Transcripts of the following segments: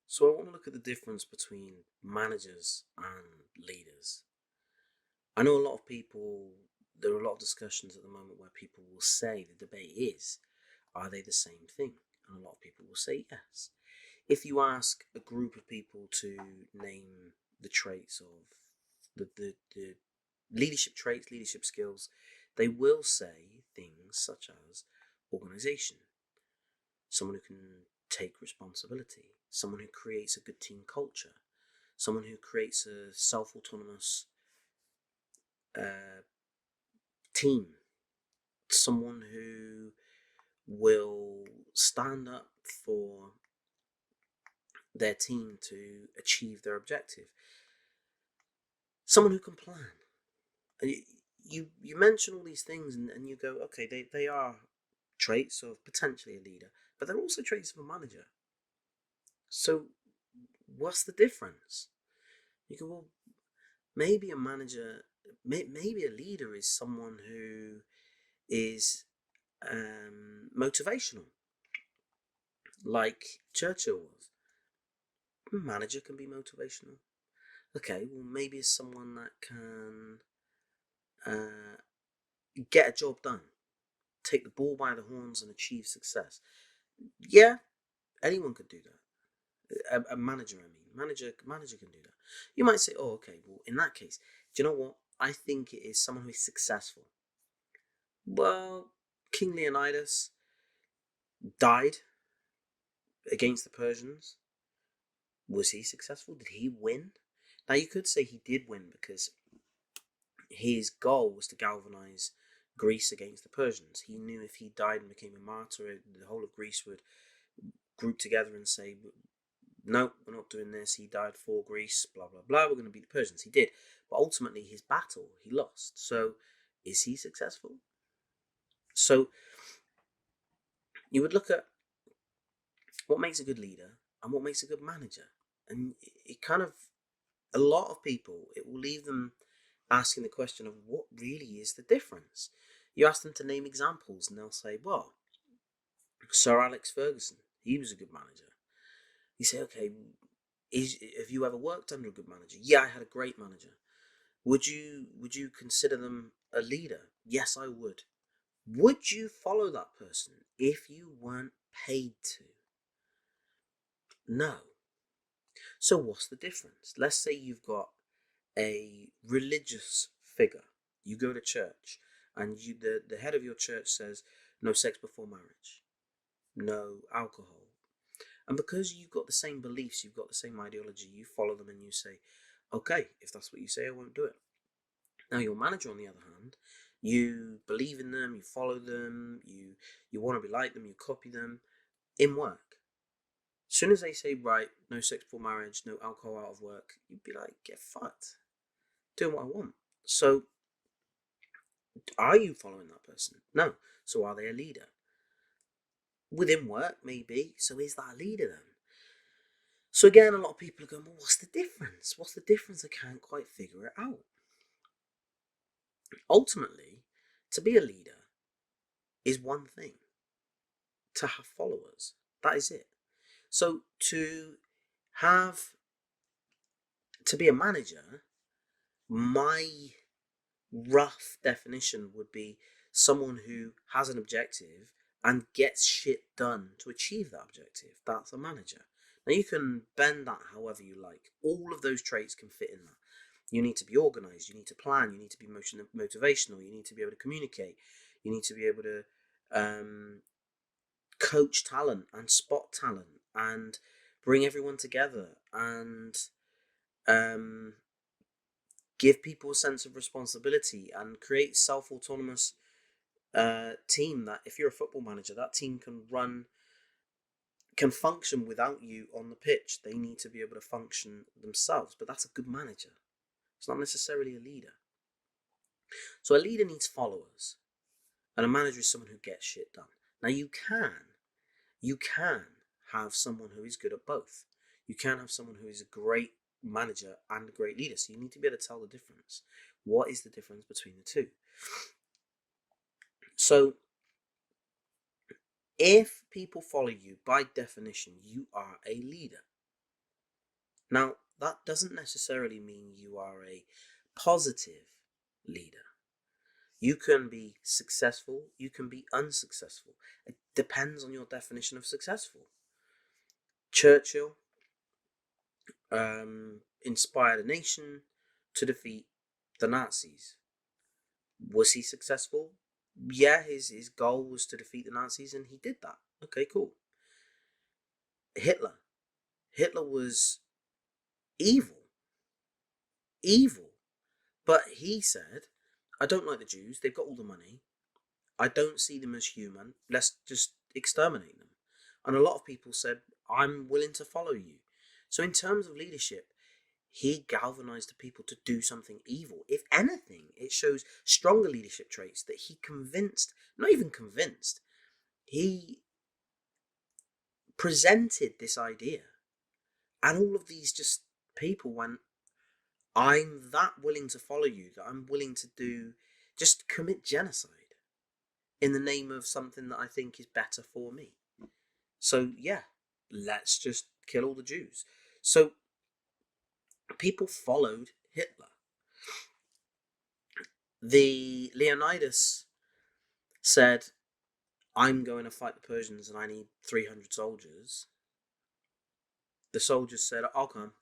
So I want to look at the difference between managers and leaders. I know a lot of people, there are a lot of discussions at the moment where people will say the debate is, are they the same thing? And a lot of people will say yes. If you ask a group of people to name the traits of the leadership traits, leadership skills, they will say things such as organization, someone who can take responsibility, someone who creates a good team culture, someone who creates a self-autonomous uh, team, someone who will stand up for their team to achieve their objective, someone who can plan. And you mention all these things and you go, okay, they are traits of potentially a leader, but they're also traits of a manager. So what's the difference? You go, well, maybe a manager, maybe a leader is someone who is motivational, like Churchill was. A manager can be motivational. Okay, well, maybe it's someone that can uh, get a job done, take the ball by the horns and achieve success. Yeah, anyone could do that. A manager, I mean, manager can do that. You might say, oh, okay, well, in that case, do you know what? I think it is someone who is successful. Well, King Leonidas died against the Persians. Was he successful? Did he win? Now, you could say he did win because his goal was to galvanize Greece against the Persians. He knew if he died and became a martyr, the whole of Greece would group together and say, no, we're not doing this. He died for Greece, blah, blah, blah. We're going to beat the Persians. He did. But ultimately, his battle, he lost. So, is he successful? So, you would look at what makes a good leader and what makes a good manager. And it kind of, a lot of people, it will leave them asking the question of what really is the difference. You ask them to name examples and they'll say, well, Sir Alex Ferguson, he was a good manager. You say, okay, have you ever worked under a good manager? Yeah, I had a great manager. Would you consider them a leader? Yes, I would. Would you follow that person if you weren't paid to? No. So what's the difference? Let's say you've got a religious figure. You go to church and the head of your church says no sex before marriage, no alcohol. And because you've got the same beliefs, you've got the same ideology, you follow them and you say, okay, if that's what you say, I won't do it. Now your manager, on the other hand, you believe in them, you follow them, you want to be like them, you copy them in work. As soon as they say, right, no sex before marriage, no alcohol out of work, you'd be like, get fucked. Doing what I want. So are you following that person? No. So are they a leader? Within work, maybe. So is that a leader then? So again, a lot of people are going, well, what's the difference? What's the difference? I can't quite figure it out. Ultimately, to be a leader is one thing. To have followers. That is it. So have to be a manager, my rough definition would be someone who has an objective and gets shit done to achieve that objective. That's a manager. Now you can bend that however you like. All of those traits can fit in that. You need to be organized, you need to plan, you need to be motivational, you need to be able to communicate, you need to be able to coach talent and spot talent and bring everyone together and um, give people a sense of responsibility and create self-autonomous team that if you're a football manager, that team can function without you on the pitch. They need to be able to function themselves, but that's a good manager. It's not necessarily a leader. So a leader needs followers and a manager is someone who gets shit done. Now you can have someone who is good at both. You can have someone who is a great manager and a great leader. So you need to be able to tell the difference. What is the difference between the two? So if people follow you, by definition, you are a leader. Now, that doesn't necessarily mean you are a positive leader. You can be successful, you can be unsuccessful. It depends on your definition of successful. Churchill inspired a nation to defeat the Nazis. Was he successful? Yeah, his goal was to defeat the Nazis, and he did that. Okay, cool. Hitler. Hitler was evil. Evil. But he said, I don't like the Jews. They've got all the money. I don't see them as human. Let's just exterminate them. And a lot of people said, I'm willing to follow you. So, in terms of leadership, he galvanized the people to do something evil. If anything, it shows stronger leadership traits that he convinced, not even convinced, he presented this idea. And all of these just people went, I'm that willing to follow you that I'm willing to do, just commit genocide in the name of something that I think is better for me. So, yeah, let's just kill all the Jews. So, people followed Hitler. The Leonidas said, I'm going to fight the Persians and I need 300 soldiers. The soldiers said, I'll come.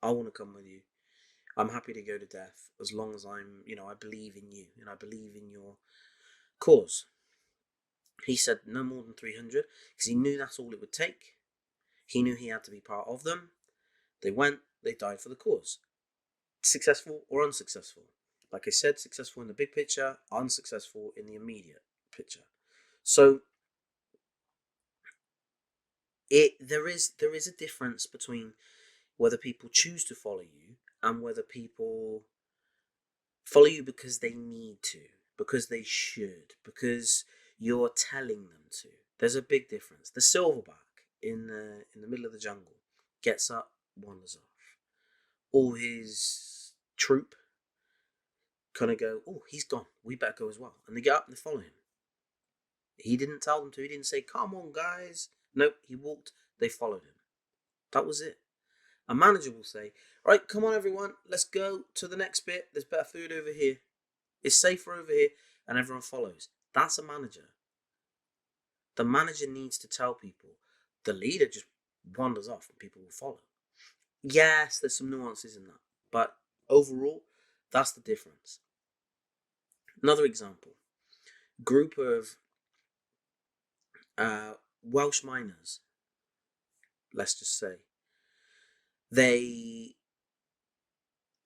I want to come with you. I'm happy to go to death as long as I believe in you and I believe in your cause. He said no more than 300 because he knew that's all it would take. He knew he had to be part of them. They went, they died for the cause. Successful or unsuccessful? Like I said, successful in the big picture, unsuccessful in the immediate picture. So there is a difference between whether people choose to follow you and whether people follow you because they need to, because they should, because you're telling them to. There's a big difference. The silverback in the middle of the jungle gets up, wanders off. All his troop kind of go, oh, he's gone. We better go as well. And they get up and they follow him. He didn't tell them to. He didn't say, come on, guys. Nope, he walked. They followed him. That was it. A manager will say, all right, come on, everyone. Let's go to the next bit. There's better food over here. It's safer over here. And everyone follows. That's a manager. The manager needs to tell people. The leader just wanders off and people will follow. Yes, there's some nuances in that. But overall, that's the difference. Another example. Group of Welsh miners, let's just say. The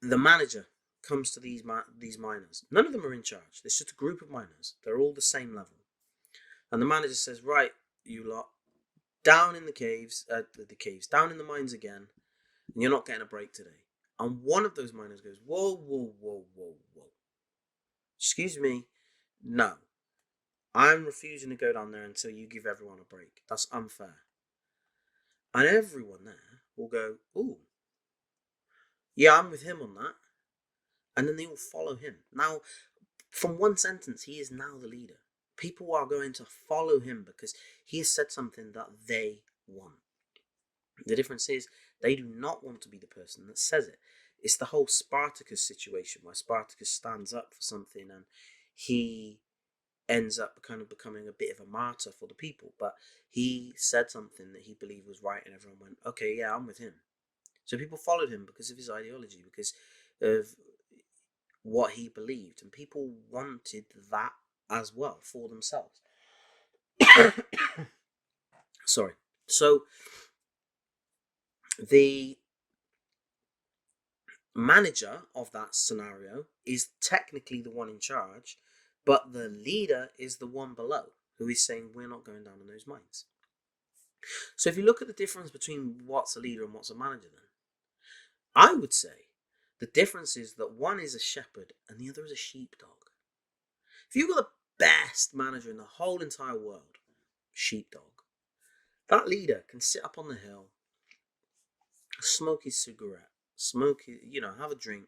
manager comes to these miners. None of them are in charge. It's just a group of miners. They're all the same level. And the manager says, right, you lot, down in the caves, down in the mines again, and you're not getting a break today. And one of those miners goes, whoa, whoa, whoa, whoa, whoa. Excuse me, no. I'm refusing to go down there until you give everyone a break. That's unfair. And everyone there will go, ooh, yeah, I'm with him on that. And then they all follow him. Now, from one sentence, he is now the leader. People are going to follow him because he has said something that they want. The difference is they do not want to be the person that says it. It's the whole Spartacus situation where Spartacus stands up for something and he ends up kind of becoming a bit of a martyr for the people. But he said something that he believed was right and everyone went, okay, yeah, I'm with him. So people followed him because of his ideology, because of what he believed. And people wanted that as well for themselves. Sorry. So the manager of that scenario is technically the one in charge, but the leader is the one below who is saying, we're not going down in those mines. So if you look at the difference between what's a leader and what's a manager, then I would say the difference is that one is a shepherd and the other is a sheepdog. If you've got the best manager in the whole entire world, sheepdog, that leader can sit up on the hill, smoke his cigarette, have a drink,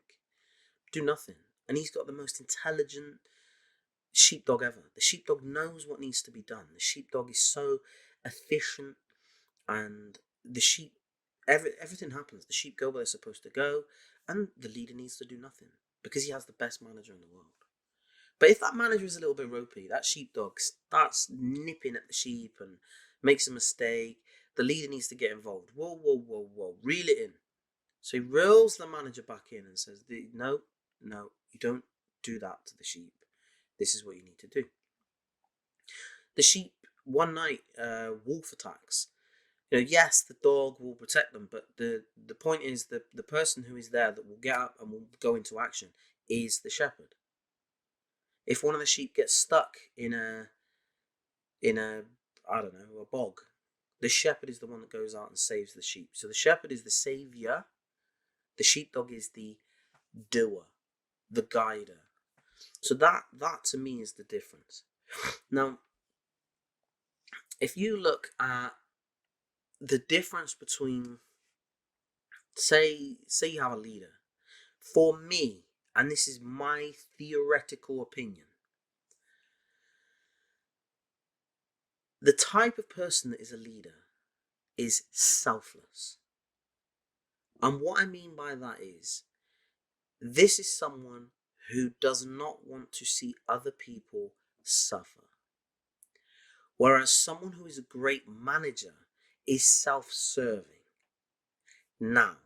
do nothing. And he's got the most intelligent sheepdog ever. The sheepdog knows what needs to be done. The sheepdog is so efficient, and the sheep everything happens. The sheep go where they're supposed to go, and the leader needs to do nothing because he has the best manager in the world. But if that manager is a little bit ropey, that sheepdog starts nipping at the sheep and makes a mistake, the leader needs to get involved. Whoa, whoa, whoa, whoa, reel it in. So he reels the manager back in and says, no, no, you don't do that to the sheep. This is what you need to do. The sheep, one night, wolf attacks. Yes, the dog will protect them, but the point is that the person who is there that will get up and will go into action is the shepherd. If one of the sheep gets stuck in a I don't know, a bog, the shepherd is the one that goes out and saves the sheep. So the shepherd is the savior. The sheepdog is the doer, the guider. So that to me is the difference. Now, if you look at the difference between say you have a leader, for me, and this is my theoretical opinion, the type of person that is a leader is selfless. And what I mean by that is, this is someone who does not want to see other people suffer. Whereas someone who is a great manager is self-serving. Now,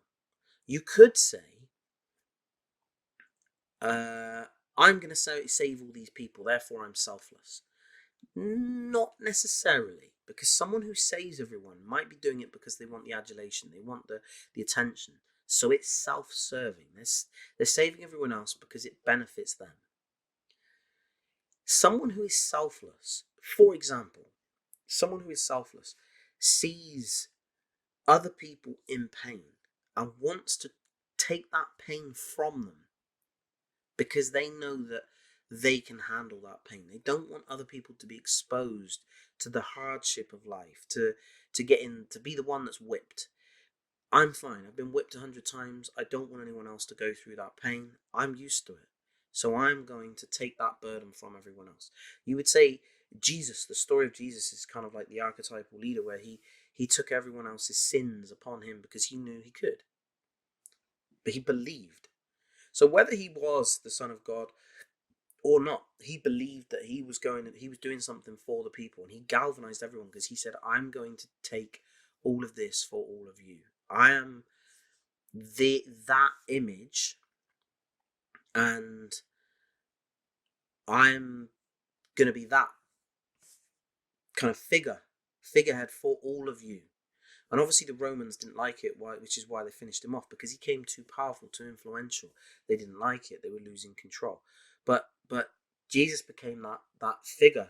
you could say, I'm going to save all these people, therefore I'm selfless. Not necessarily, because someone who saves everyone might be doing it because they want the adulation, they want the attention. So it's self-serving. They're saving everyone else because it benefits them. Someone who is selfless, for example, someone who is selfless sees other people in pain and wants to take that pain from them because they know that they can handle that pain. They don't want other people to be exposed to the hardship of life, to be the one that's whipped. I'm fine. I've been whipped 100 times. I don't want anyone else to go through that pain. I'm used to it. So I'm going to take that burden from everyone else. You would say Jesus, the story of Jesus is kind of like the archetypal leader where he took everyone else's sins upon him because he knew he could. But he believed. So whether he was the Son of God or not, he believed that he was doing something for the people, and he galvanized everyone because he said, I'm going to take all of this for all of you. I am that image, and I'm going to be that kind of figurehead for all of you. And obviously the Romans didn't like it, which is why they finished him off, because he came too powerful, too influential. They didn't like it. They were losing control. But Jesus became that figure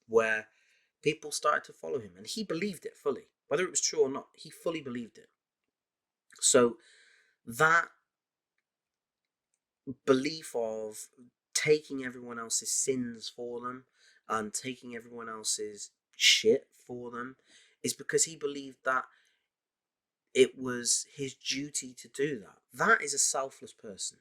where people started to follow him, and he believed it fully. Whether it was true or not, he fully believed it. So that belief of taking everyone else's sins for them and taking everyone else's shit for them is because he believed that it was his duty to do that. That is a selfless person.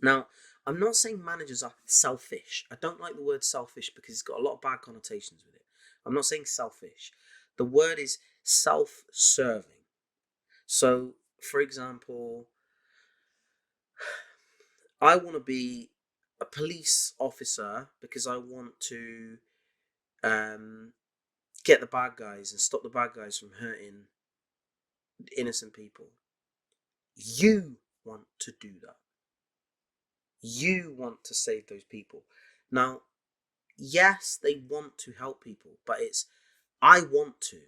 Now, I'm not saying managers are selfish. I don't like the word selfish because it's got a lot of bad connotations with it. I'm not saying selfish. The word is self-serving. So, for example, I want to be a police officer because I want to get the bad guys and stop the bad guys from hurting innocent people. You want to do that. You want to save those people. Now, yes, they want to help people, but it's I want to.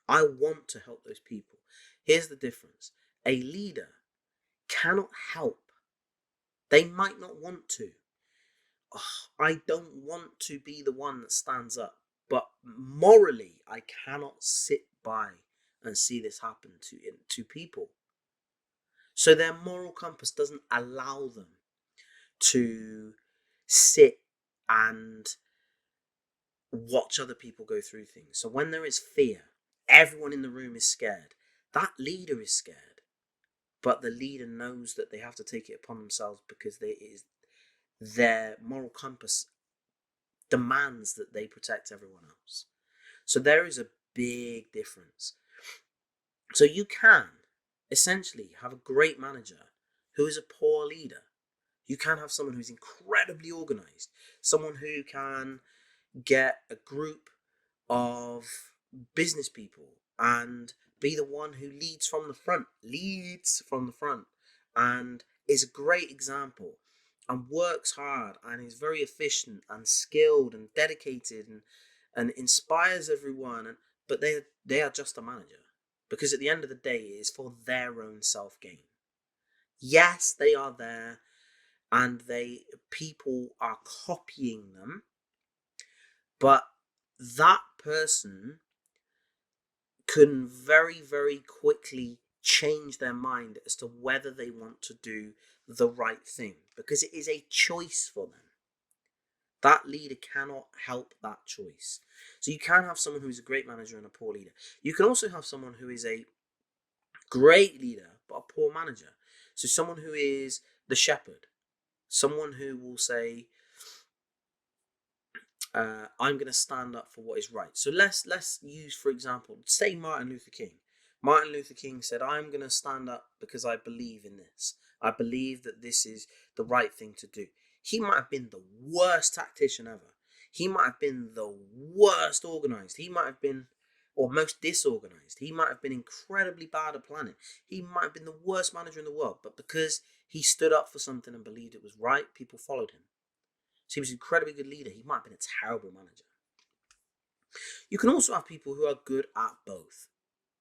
I want to help those people. Here's the difference. A leader cannot help. They might not want to. Oh, I don't want to be the one that stands up, but morally, I cannot sit by and see this happen to people. So their moral compass doesn't allow them to sit and watch other people go through things. So when there is fear, everyone in the room is scared. That leader is scared, but the leader knows that they have to take it upon themselves because it is their moral compass demands that they protect everyone else. So there is a big difference. So you can essentially have a great manager who is a poor leader. You can have someone who's incredibly organized, someone who can get a group of business people and be the one who leads from the front, and is a great example and works hard and is very efficient and skilled and dedicated and inspires everyone. But they are just a manager, because at the end of the day it is for their own self gain. Yes, they are there and people are copying them, but that person can very, very quickly change their mind as to whether they want to do the right thing, because it is a choice for them. That leader cannot help that choice. So you can have someone who is a great manager and a poor leader. You can also have someone who is a great leader but a poor manager. So someone who is the shepherd, someone who will say, I'm going to stand up for what is right. So let's use, for example, say Martin Luther King. Martin Luther King said, I'm going to stand up because I believe in this. I believe that this is the right thing to do. He might have been the worst tactician ever. He might have been the worst organized. He might have been, or most disorganized. He might have been incredibly bad at planning. He might have been the worst manager in the world. But because he stood up for something and believed it was right, people followed him. So he was an incredibly good leader. He might have been a terrible manager. You can also have people who are good at both.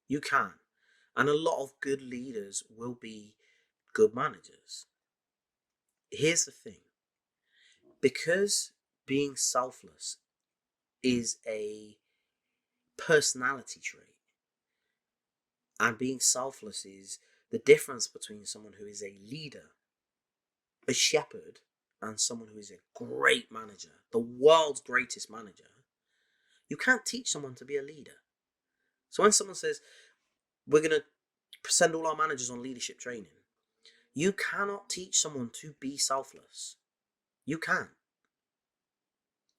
You can. And a lot of good leaders will be good managers. Here's the thing. Because being selfless is a personality trait, and being selfless is the difference between someone who is a leader, a shepherd, and someone who is a great manager, the world's greatest manager, you can't teach someone to be a leader. So when someone says, we're going to send all our managers on leadership training, you cannot teach someone to be selfless. You can.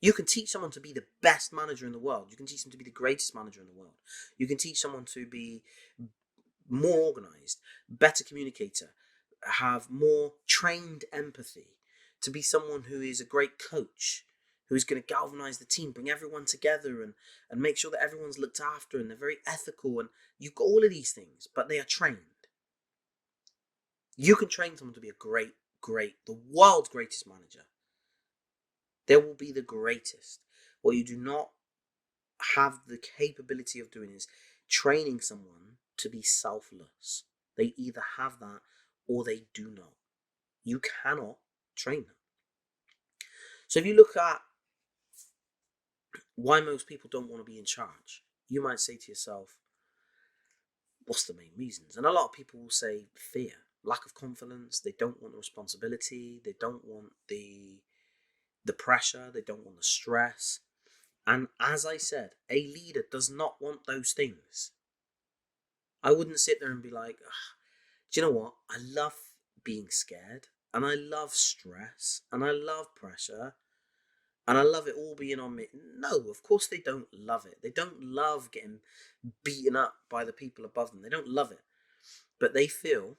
You can teach someone to be the best manager in the world. You can teach them to be the greatest manager in the world. You can teach someone to be more organized, better communicator, have more trained empathy, to be someone who is a great coach, who is going to galvanize the team, bring everyone together and make sure that everyone's looked after and they're very ethical. And you've got all of these things, but they are trained. You can train someone to be a the world's greatest manager. They will be the greatest. What you do not have the capability of doing is training someone to be selfless. They either have that or they do not. You cannot train them. So if you look at why most people don't want to be in charge, you might say to yourself, what's the main reasons? And a lot of people will say fear, lack of confidence. They don't want the responsibility. They don't want the pressure. They don't want the stress. And as I said, a leader does not want those things. I wouldn't sit there and be like, do you know what? I love being scared, and I love stress, and I love pressure, and I love it all being on me. No, of course they don't love it. They don't love getting beaten up by the people above them. They don't love it. But they feel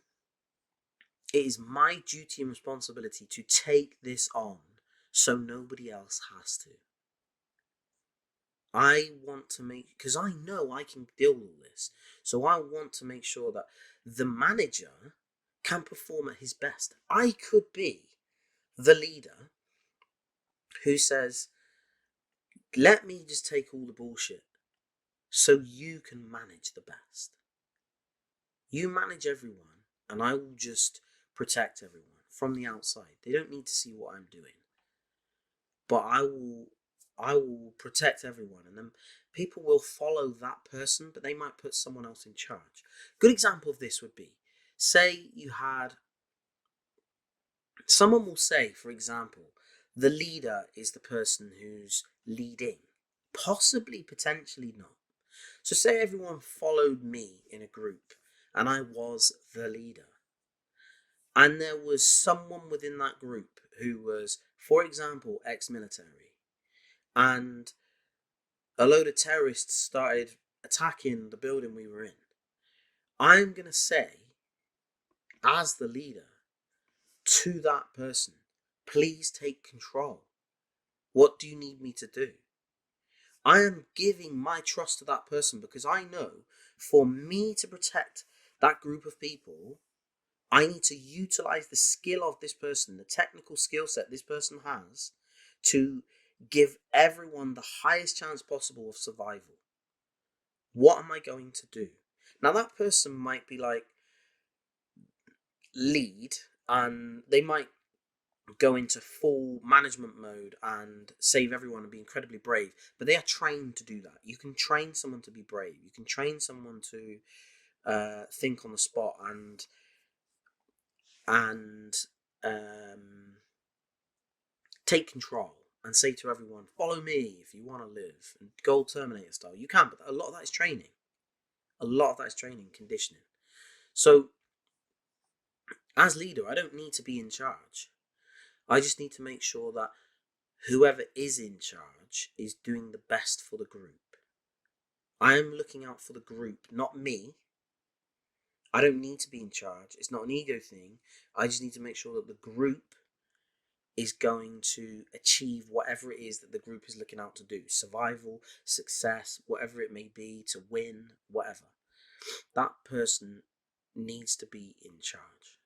it is my duty and responsibility to take this on so nobody else has to. I want to make, because I know I can deal with all this. So I want to make sure that the manager can perform at his best. I could be the leader who says, let me just take all the bullshit so you can manage the best. You manage everyone and I will just protect everyone from the outside. They don't need to see what I'm doing. But I will protect everyone, and then people will follow that person, but they might put someone else in charge. Good example of this would be, say you had someone will say, for example, the leader is the person who's leading. Possibly, potentially not. So say everyone followed me in a group and I was the leader. And there was someone within that group who was, for example, ex-military. And a load of terrorists started attacking the building we were in. I'm going to say, as the leader, to that person, please take control. What do you need me to do? I am giving my trust to that person because I know for me to protect that group of people, I need to utilize the skill of this person, the technical skill set this person has, to give everyone the highest chance possible of survival. What am I going to do? Now, that person might be like, lead, and they might go into full management mode and save everyone and be incredibly brave, but they are trained to do that. You can train someone to be brave. You can train someone to think on the spot and take control and say to everyone, follow me if you want to live, and Gold Terminator style. You can, but a lot of that is training. A lot of that is training, conditioning. So as leader, I don't need to be in charge. I just need to make sure that whoever is in charge is doing the best for the group. I am looking out for the group, not me. I don't need to be in charge. It's not an ego thing. I just need to make sure that the group is going to achieve whatever it is that the group is looking out to do. Survival, success, whatever it may be, to win, whatever. That person needs to be in charge.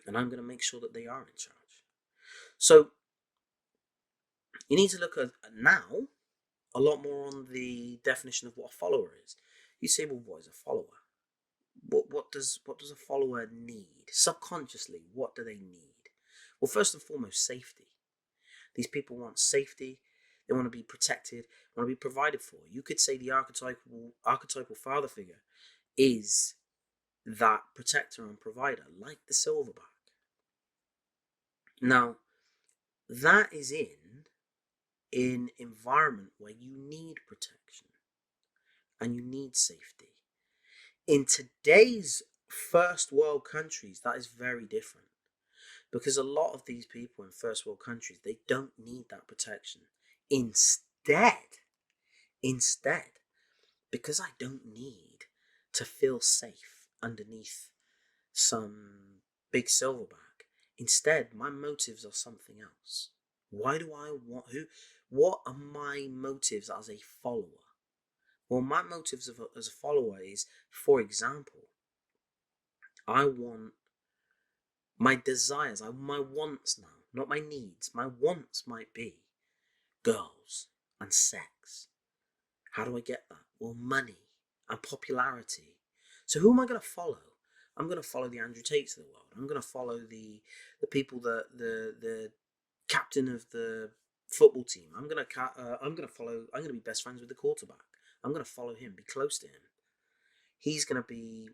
And I'm going to make sure that they are in charge. So you need to look at now a lot more on the definition of what a follower is. You say, well, what is a follower? What does a follower need? Subconsciously, what do they need? Well, first and foremost, safety. These people want safety. They want to be protected, want to be provided for. You could say the archetypal father figure is that protector and provider, like the silverback. Now, that is in environment where you need protection and you need safety. In today's first world countries, that is very different, because a lot of these people in first world countries, they don't need that protection. Instead, because I don't need to feel safe underneath some big silverback, instead my motives are something else. Why do I want what are my motives as a follower? Well, my motives as a follower is, for example, I want my desires, my wants now, not my needs. My wants might be girls and sex. How do I get that? Well, money and popularity. So who am I going to follow? I'm going to follow the Andrew Tates of the world. I'm going to follow the people that the captain of the football team. I'm going to be best friends with the quarterback. I'm going to follow him, be close to him. He's going to be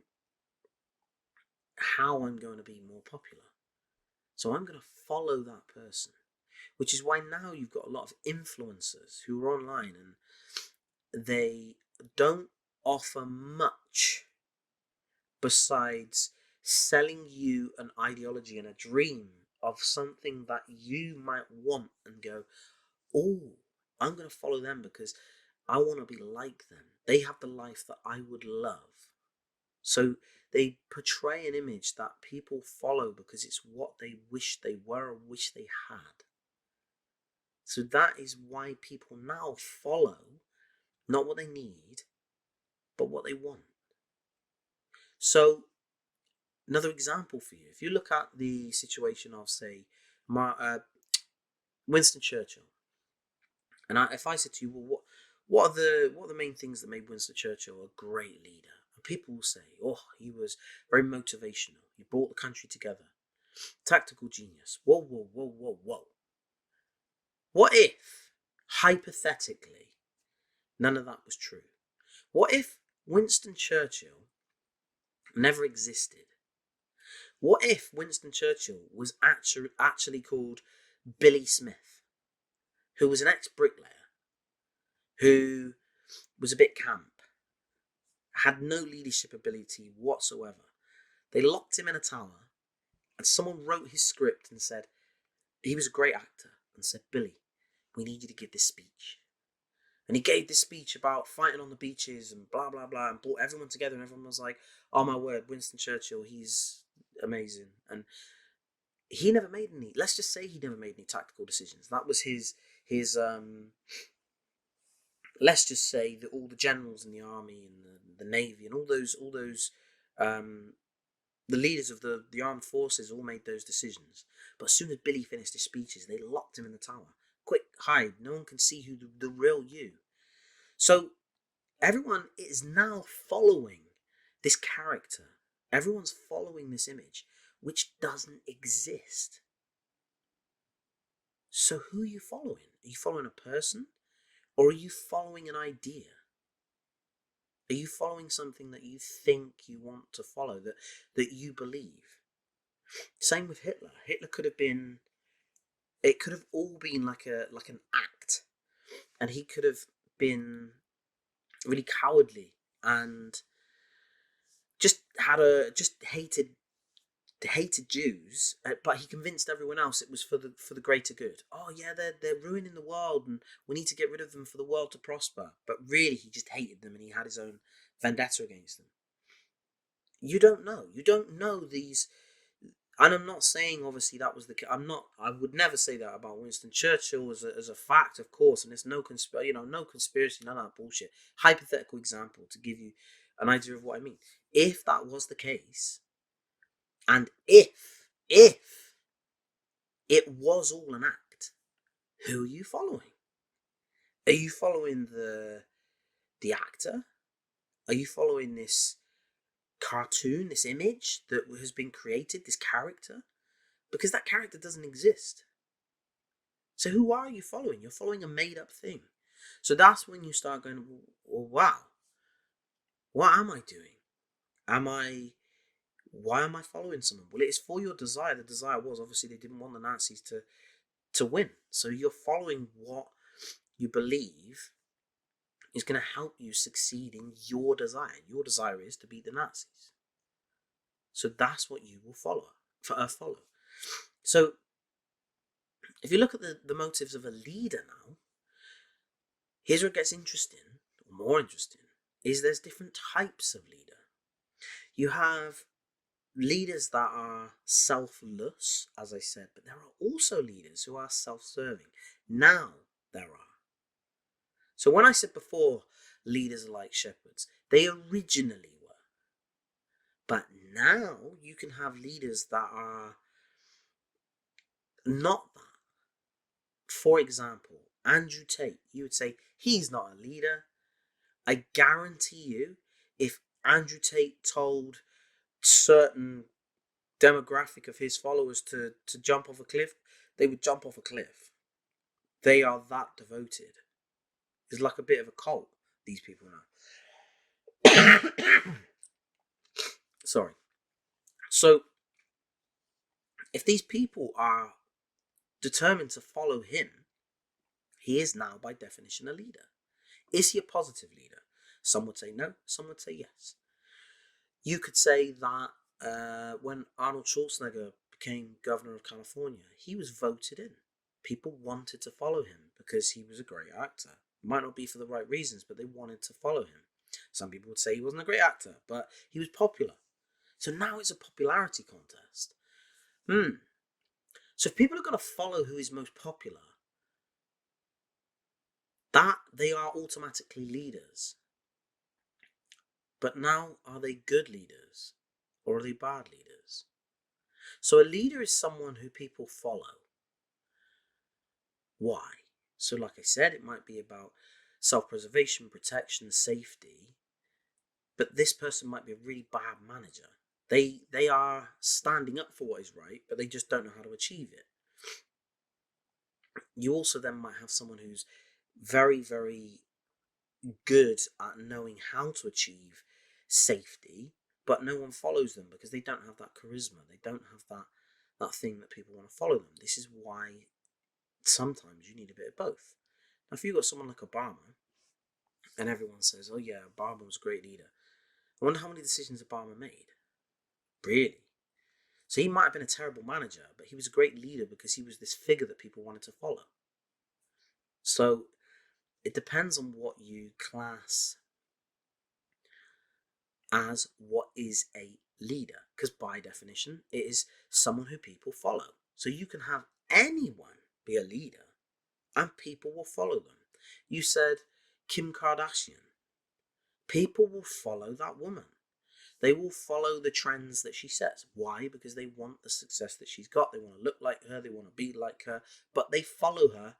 how I'm going to be more popular. So I'm going to follow that person, which is why now you've got a lot of influencers who are online and they don't offer much besides selling you an ideology and a dream of something that you might want and go, oh, I'm going to follow them because I want to be like them. They have the life that I would love. So they portray an image that people follow because it's what they wish they were or wish they had. So that is why people now follow not what they need, but what they want. So another example for you, if you look at the situation of, say, Winston Churchill, and if I said to you, well, what are the main things that made Winston Churchill a great leader? And people will say, oh, he was very motivational. He brought the country together. Tactical genius. Whoa, whoa, whoa, whoa, whoa. What if, hypothetically, none of that was true? What if Winston Churchill never existed? What if Winston Churchill was actually called Billy Smith, who was an ex-bricklayer, who was a bit camp, had no leadership ability whatsoever? They locked him in a tower, and someone wrote his script and said, he was a great actor, and said, Billy, we need you to give this speech. And he gave this speech about fighting on the beaches and blah, blah, blah, and brought everyone together. And everyone was like, oh my word, Winston Churchill, he's amazing. And he never made any, let's just say he never made any tactical decisions. That was his let's just say that all the generals in the army and the navy and all those um, the leaders of the armed forces all made those decisions. But as soon as Billy finished his speeches, they locked him in the tower. Quick, hide. No one can see who the real you. So everyone is now following this character. Everyone's following this image, which doesn't exist. So who are you following? Are you following a person? Or are you following an idea? Are you following something that you think you want to follow, that you believe? Same with Hitler. Hitler could have been, it could have all been like an act. And he could have been really cowardly and just hated Jews, but he convinced everyone else it was for the greater good. Oh yeah, they're ruining the world, and we need to get rid of them for the world to prosper. But really, he just hated them, and he had his own vendetta against them. You don't know. You don't know these. And I'm not saying obviously that was the. I would never say that about Winston Churchill as a fact, of course. And there's no no conspiracy, none of that bullshit. Hypothetical example to give you an idea of what I mean. If that was the case, and if it was all an act, who are you following? Are you following the actor? Are you following this cartoon, this image that has been created, this character? Because that character doesn't exist. So who are you following? You're following a made-up thing. So that's when you start going, well, wow, what am I doing? Why am I following someone? Well, it is for your desire. The desire was, obviously, they didn't want the Nazis to win. So you're following what you believe is going to help you succeed in your desire. Your desire is to beat the Nazis. So that's what you will follow. So if you look at the motives of a leader now, here's where it gets interesting, or more interesting, is there's different types of leader. You have leaders that are selfless, as I said, but there are also leaders who are self-serving. Now there are. So when I said before, leaders are like shepherds, they originally were. But now you can have leaders that are not that. For example, Andrew Tate, you would say he's not a leader. I guarantee you, if Andrew Tate told certain demographic of his followers to jump off a cliff, they would jump off a cliff. They are that devoted. It's like a bit of a cult, these people now. Sorry. So, if these people are determined to follow him, he is now by definition a leader. Is he a positive leader? Some would say no, some would say yes. You could say that when Arnold Schwarzenegger became governor of California, he was voted in. People wanted to follow him because he was a great actor. It might not be for the right reasons, but they wanted to follow him. Some people would say he wasn't a great actor, but he was popular. So now it's a popularity contest. So if people are going to follow who is most popular, that they are automatically leaders. But now, are they good leaders or are they bad leaders? So a leader is someone who people follow. Why? So like I said, it might be about self-preservation, protection, safety. But this person might be a really bad manager. They are standing up for what is right, but they just don't know how to achieve it. You also then might have someone who's very, very good at knowing how to achieve safety, but no one follows them because they don't have that charisma. They don't have that thing that people want to follow them. This is why sometimes you need a bit of both. Now, if you've got someone like Obama, and everyone says, oh yeah, Obama was a great leader, I wonder how many decisions Obama made. Really? So he might have been a terrible manager, but he was a great leader because he was this figure that people wanted to follow. So It depends on what you class as what is a leader, because by definition, it is someone who people follow. So you can have anyone be a leader and people will follow them. You said Kim Kardashian. People will follow that woman. They will follow the trends that she sets. Why? Because they want the success that she's got. They want to look like her. They want to be like her. But they follow her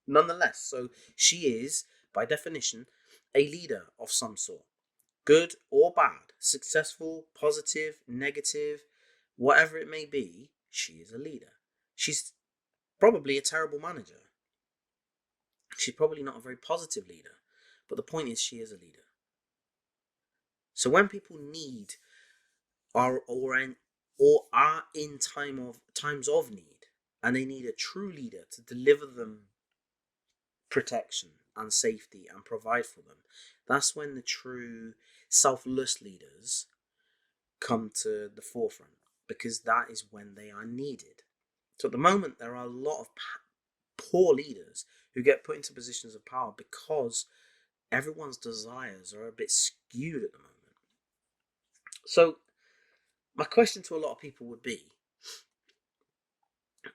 nonetheless. So she is, by definition, a leader of some sort. Good or bad, successful, positive, negative, whatever it may be, she is a leader. She's probably a terrible manager. She's probably not a very positive leader. But the point is, she is a leader. So when people need or are in times of need, and they need a true leader to deliver them protection and safety and provide for them, that's when the true selfless leaders come to the forefront, because that is when they are needed. So at the moment, there are a lot of poor leaders who get put into positions of power because everyone's desires are a bit skewed at the moment. So my question to a lot of people would be,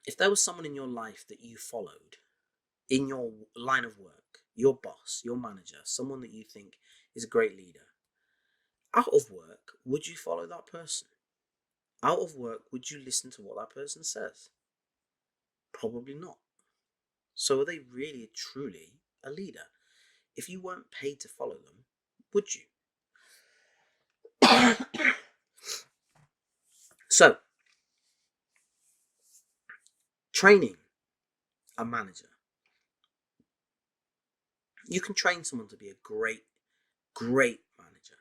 if there was someone in your life that you followed in your line of work, your boss, your manager, someone that you think is a great leader, out of work, would you follow that person? Out of work, would you listen to what that person says? Probably not. So are they really, truly a leader? If you weren't paid to follow them, would you? So, training a manager. You can train someone to be a great, great manager.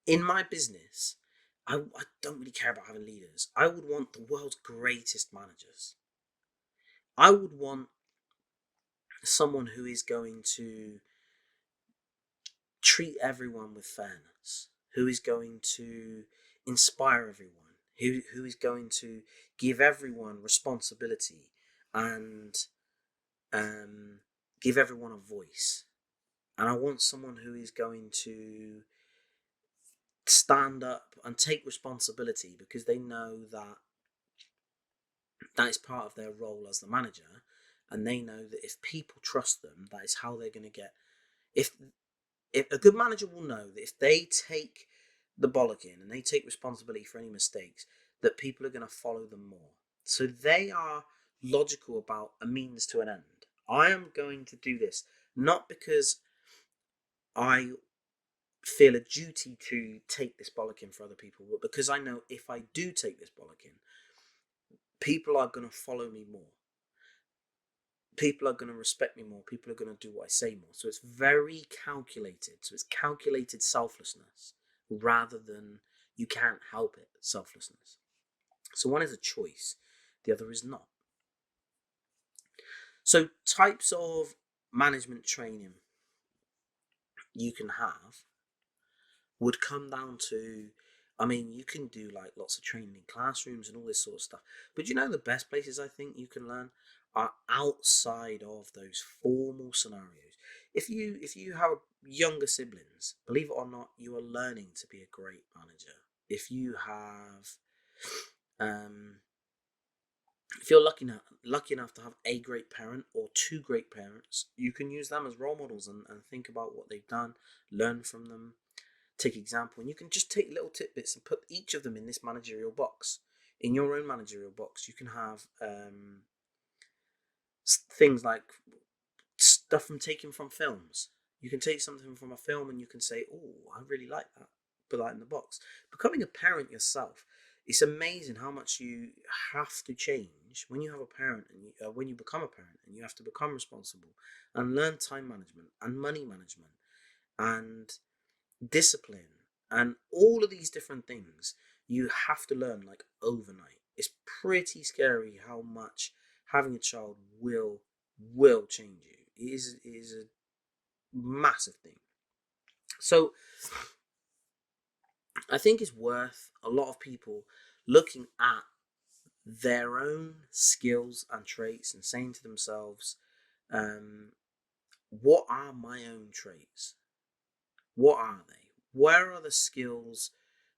In my business, I don't really care about having leaders. I would want the world's greatest managers. I would want someone who is going to treat everyone with fairness, who is going to inspire everyone, who is going to give everyone responsibility and give everyone a voice. And I want someone who is going to stand up and take responsibility, because they know that that is part of their role as the manager, and they know that if people trust them, that is how they're going to get. If a good manager will know that if they take the bollocking and they take responsibility for any mistakes, that people are going to follow them more. So they are logical about a means to an end. I am going to do this not because I feel a duty to take this bollocking for other people, but because I know if I do take this bollocking, people are going to follow me more. People are going to respect me more. People are going to do what I say more. So it's very calculated. So it's calculated selflessness rather than you can't help it selflessness. So one is a choice, the other is not. So types of management training you can have would come down to, I mean, you can do like lots of training in classrooms and all this sort of stuff. But you know, the best places I think you can learn are outside of those formal scenarios. If you have younger siblings, believe it or not, you are learning to be a great manager. If you have, um, if you're lucky enough to have a great parent or two great parents, you can use them as role models and think about what they've done, learn from them, take example, and you can just take little tidbits and put each of them in this managerial box. In your own managerial box, you can have things like stuff from taken from films. You can take something from a film and you can say, "Oh, I really like that." Put that in the box. Becoming a parent yourself, it's amazing how much you have to change when you have a parent and when you become a parent, and you have to become responsible and learn time management and money management and discipline and all of these different things you have to learn like overnight. It's pretty scary how much having a child will change you. It is a massive thing. So I think it's worth a lot of people looking at their own skills and traits and saying to themselves, what are my own traits? What are they? Where are the skills,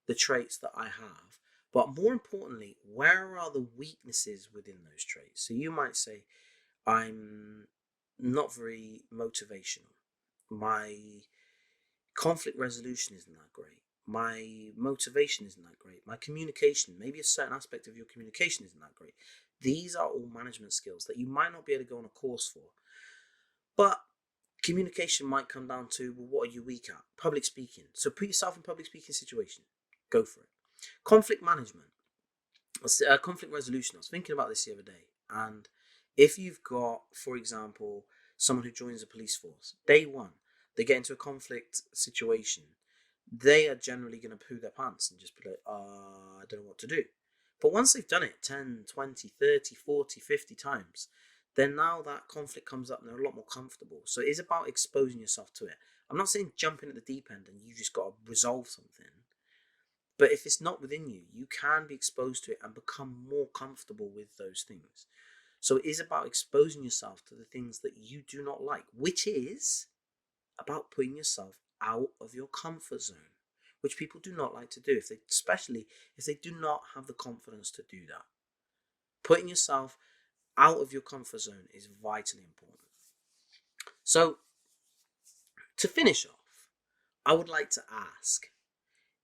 the traits that I have? But more importantly, where are the weaknesses within those traits? So you might say, I'm not very motivational. My conflict resolution isn't that great. My motivation isn't that great. My communication, maybe a certain aspect of your communication isn't that great. These are all management skills that you might not be able to go on a course for. But communication might come down to, well, what are you weak at? Public speaking. So put yourself in a public speaking situation. Go for it. Conflict management. Conflict resolution. I was thinking about this the other day. And if you've got, for example, someone who joins the police force, day one, they get into a conflict situation, they are generally going to poo their pants and just be like, I don't know what to do. But once they've done it 10, 20, 30, 40, 50 times, then now that conflict comes up and they're a lot more comfortable. So it is about exposing yourself to it. I'm not saying jump in at the deep end and you just got to resolve something. But if it's not within you, you can be exposed to it and become more comfortable with those things. So it is about exposing yourself to the things that you do not like, which is about putting yourself out of your comfort zone, which people do not like to do, especially if they do not have the confidence to do that. Putting yourself out of your comfort zone is vitally important. So to finish off, I would like to ask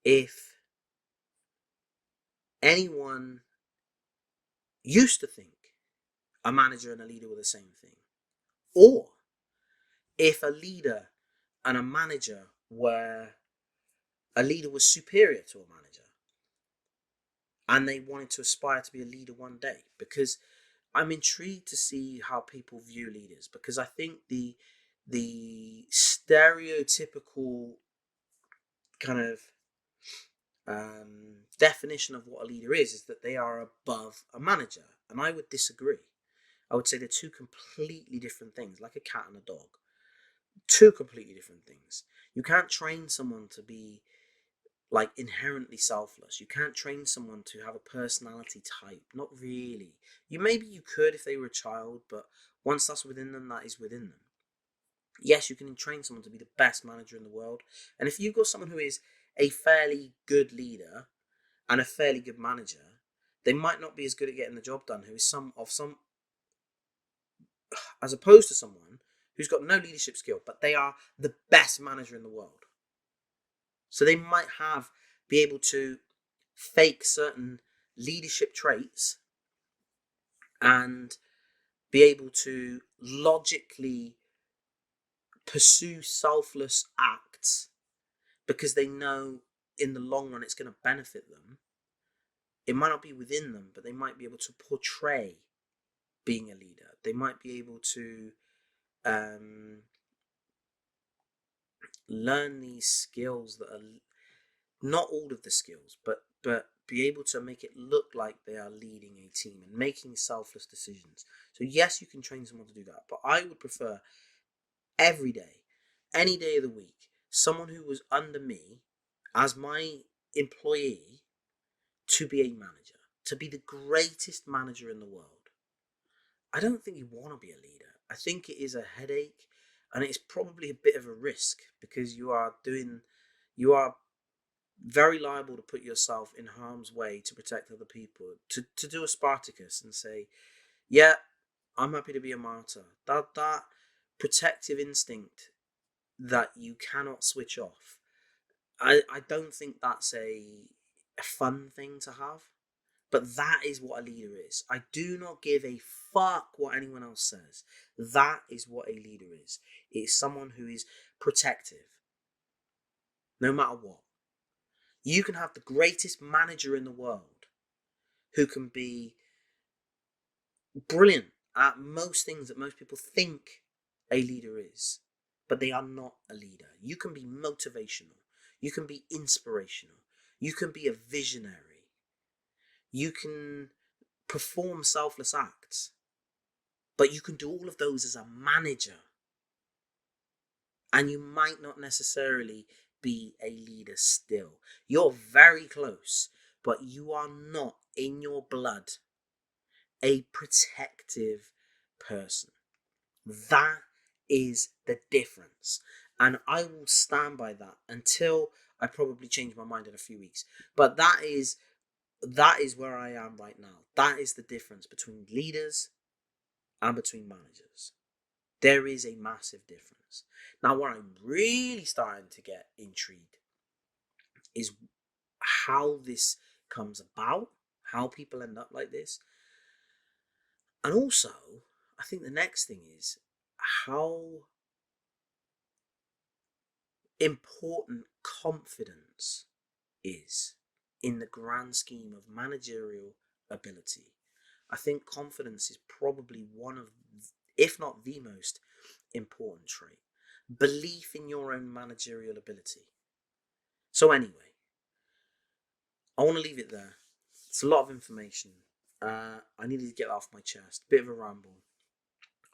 if anyone used to think a manager and a leader were the same thing, or if a leader and a manager were, a leader was superior to a manager and they wanted to aspire to be a leader one day. Because I'm intrigued to see how people view leaders, because I think the stereotypical kind of definition of what a leader is that they are above a manager, and I would disagree. I would say they're two completely different things, like a cat and a dog. Two completely different things. You can't train someone to be like inherently selfless. You can't train someone to have a personality type. Not really. Maybe you could if they were a child, but once that's within them, that is within them. Yes, you can train someone to be the best manager in the world. And if you've got someone who is a fairly good leader and a fairly good manager, they might not be as good at getting the job done, who is as opposed to someone who's got no leadership skill, but they are the best manager in the world. So they might be able to fake certain leadership traits and be able to logically pursue selfless acts because they know in the long run it's going to benefit them. It might not be within them, but they might be able to portray being a leader. They might be able to learn these skills that are not all of the skills, but be able to make it look like they are leading a team and making selfless decisions. So yes, you can train someone to do that, but I would prefer every day, any day of the week, someone who was under me as my employee to be a manager, to be the greatest manager in the world. I don't think you want to be a leader. I think it is a headache and it's probably a bit of a risk because you are very liable to put yourself in harm's way to protect other people. To do a Spartacus and say, yeah, I'm happy to be a martyr. That protective instinct that you cannot switch off. I don't think that's a fun thing to have. But that is what a leader is. I do not give a fuck what anyone else says. That is what a leader is. It is someone who is protective, no matter what. You can have the greatest manager in the world who can be brilliant at most things that most people think a leader is, but they are not a leader. You can be motivational. You can be inspirational. You can be a visionary. You can perform selfless acts. But you can do all of those as a manager. And you might not necessarily be a leader still. You're very close, but you are not in your blood a protective person. That is the difference. And I will stand by that until I probably change my mind in a few weeks. But that is where I am right now. That is the difference between leaders and between managers. There is a massive difference. Now, where I'm really starting to get intrigued is how this comes about, how people end up like this. And also, I think the next thing is how important confidence is in the grand scheme of managerial ability. I think confidence is probably one of, if not the most important trait. Belief in your own managerial ability. So, anyway, I want to leave it there. It's a lot of information. I needed to get that off my chest. Bit of a ramble.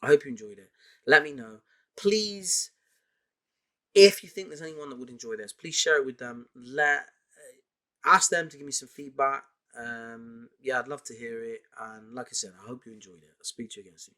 I hope you enjoyed it. Let me know. Please, if you think there's anyone that would enjoy this, please share it with them. Ask them to give me some feedback. Yeah, I'd love to hear it. And like I said, I hope you enjoyed it. I'll speak to you again soon.